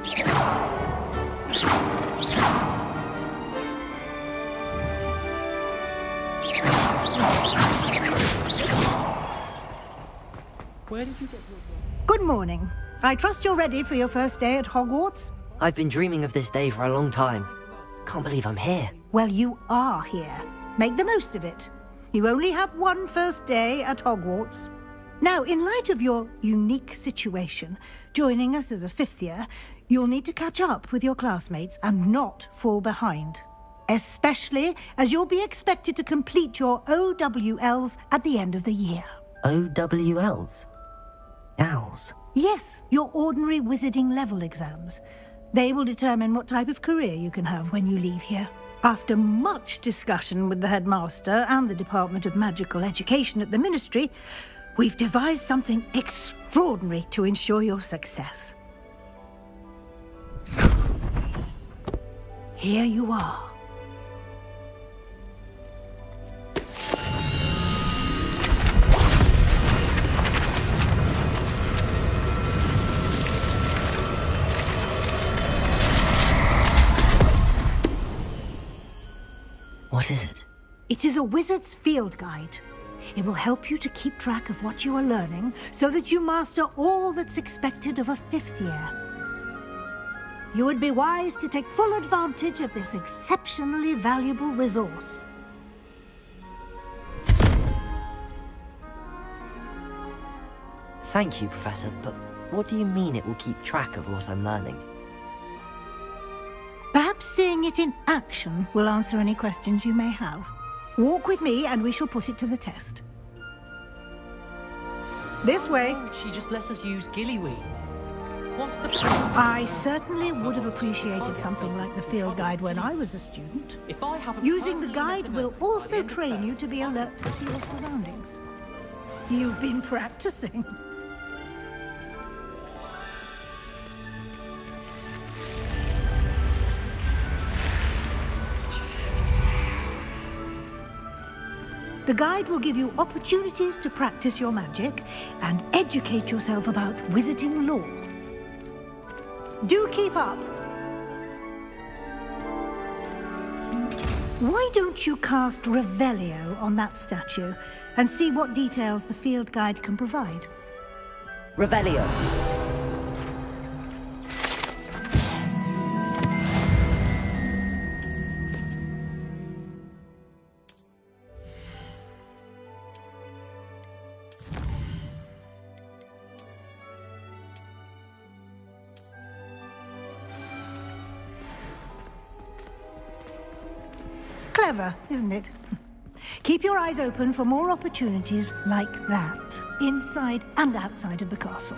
Where did you get your... Good morning. I trust you're ready for your first day at Hogwarts? I've been dreaming of this day for a long time. Can't believe I'm here. Well, you are here. Make the most of it. You only have one first day at Hogwarts. Now, in light of your unique situation, joining us as a fifth year, you'll need to catch up with your classmates and not fall behind. Especially as you'll be expected to complete your OWLs at the end of the year. OWLs? Owls? Yes, your ordinary wizarding level exams. They will determine what type of career you can have when you leave here. After much discussion with the headmaster and the Department of Magical Education at the Ministry, we've devised something extraordinary to ensure your success. Here you are. What is it? It is a wizard's field guide. It will help you to keep track of what you are learning so that you master all that's expected of a fifth year. You would be wise to take full advantage of this exceptionally valuable resource. Thank you, Professor, but what do you mean it will keep track of what I'm learning? Perhaps seeing it in action will answer any questions you may have. Walk with me and we shall put it to the test. This way. She just let us use gillyweed. What's the... I certainly would have appreciated something like the field guide when I was a student. Using the guide will also train you to be alert to your surroundings. You've been practicing. The guide will give you opportunities to practice your magic and educate yourself about wizarding lore. Do keep up! Why don't you cast Revelio on that statue and see what details the field guide can provide? Revelio. Clever, isn't it? Keep your eyes open for more opportunities like that, inside and outside of the castle.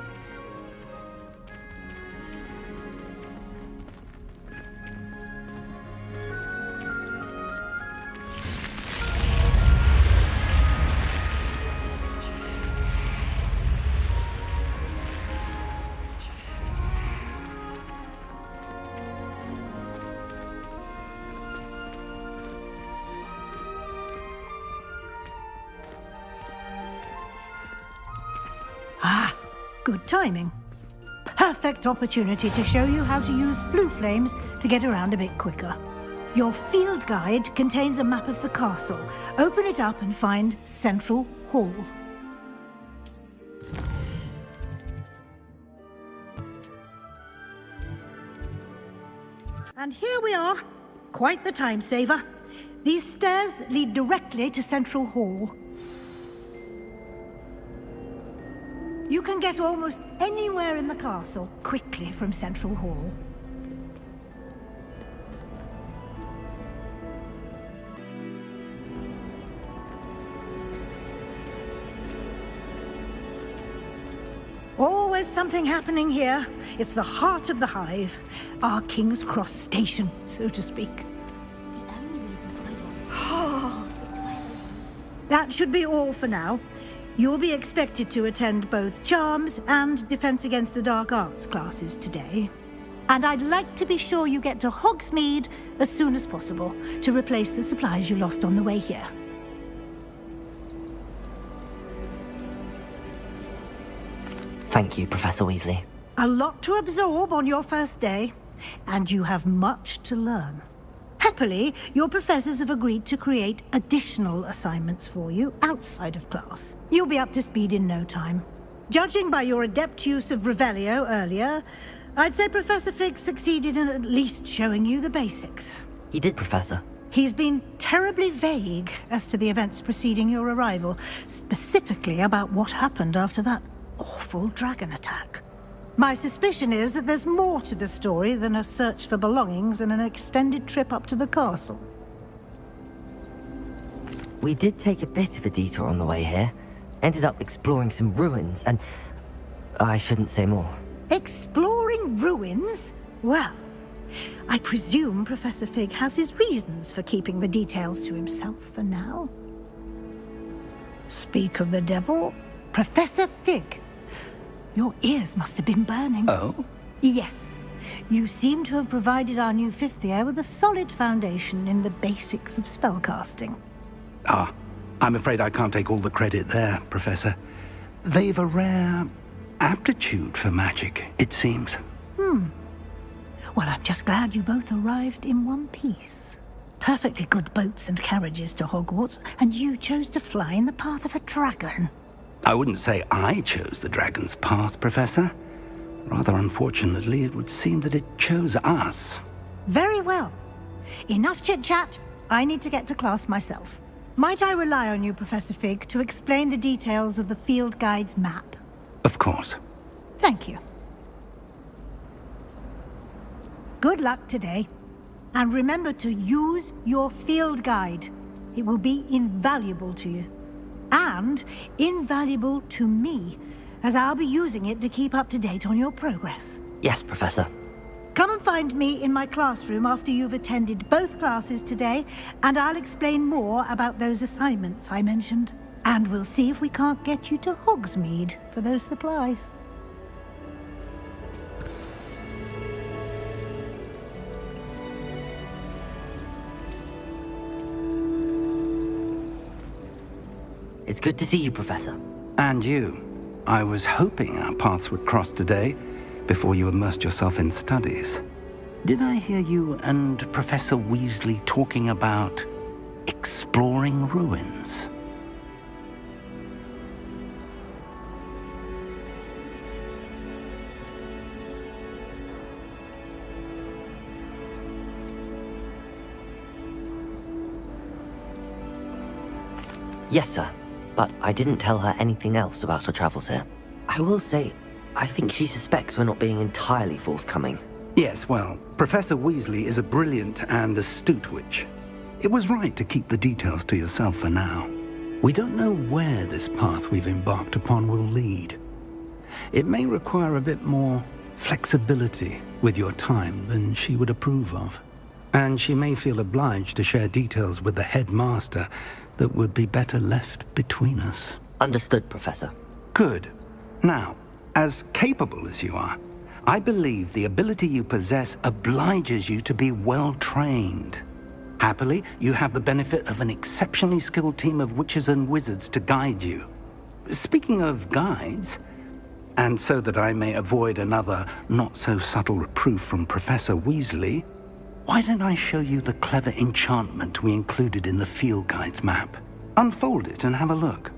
Ah, good timing. Perfect opportunity to show you how to use flue flames to get around a bit quicker. Your field guide contains a map of the castle. Open it up and find Central Hall. And here we are. Quite the time saver. These stairs lead directly to Central Hall. You can get almost anywhere in the castle quickly from Central Hall. Always something happening here. It's the heart of the hive, our King's Cross station, so to speak. That should be all for now. You'll be expected to attend both Charms and Defense Against the Dark Arts classes today. And I'd like to be sure you get to Hogsmeade as soon as possible to replace the supplies you lost on the way here. Thank you, Professor Weasley. A lot to absorb on your first day, and you have much to learn. Happily, your professors have agreed to create additional assignments for you outside of class. You'll be up to speed in no time. Judging by your adept use of Revelio earlier, I'd say Professor Fig succeeded in at least showing you the basics. He did, Professor. He's been terribly vague as to the events preceding your arrival, specifically about what happened after that awful dragon attack. My suspicion is that there's more to the story than a search for belongings and an extended trip up to the castle. We did take a bit of a detour on the way here. Ended up exploring some ruins and... I shouldn't say more. Exploring ruins? Well, I presume Professor Fig has his reasons for keeping the details to himself for now. Speak of the devil, Professor Fig. Your ears must have been burning. Oh? Yes. You seem to have provided our new fifth year with a solid foundation in the basics of spellcasting. Ah, I'm afraid I can't take all the credit there, Professor. They've a rare aptitude for magic, it seems. Well, I'm just glad you both arrived in one piece. Perfectly good boats and carriages to Hogwarts, and you chose to fly in the path of a dragon. I wouldn't say I chose the dragon's path, Professor. Rather unfortunately, it would seem that it chose us. Very well. Enough chit-chat. I need to get to class myself. Might I rely on you, Professor Fig, to explain the details of the field guide's map? Of course. Thank you. Good luck today. And remember to use your field guide. It will be invaluable to you. And invaluable to me, as I'll be using it to keep up to date on your progress. Yes, Professor. Come and find me in my classroom after you've attended both classes today, and I'll explain more about those assignments I mentioned. And we'll see if we can't get you to Hogsmeade for those supplies. It's good to see you, Professor. And you. I was hoping our paths would cross today, before you immersed yourself in studies. Did I hear you and Professor Weasley talking about exploring ruins? Yes, sir. But I didn't tell her anything else about her travels here. I will say, I think she suspects we're not being entirely forthcoming. Yes, well, Professor Weasley is a brilliant and astute witch. It was right to keep the details to yourself for now. We don't know where this path we've embarked upon will lead. It may require a bit more flexibility with your time than she would approve of. And she may feel obliged to share details with the headmaster that would be better left between us. Understood, Professor. Good. Now, as capable as you are, I believe the ability you possess obliges you to be well-trained. Happily, you have the benefit of an exceptionally skilled team of witches and wizards to guide you. Speaking of guides, and so that I may avoid another not-so-subtle reproof from Professor Weasley, why don't I show you the clever enchantment we included in the field guide's map? Unfold it and have a look.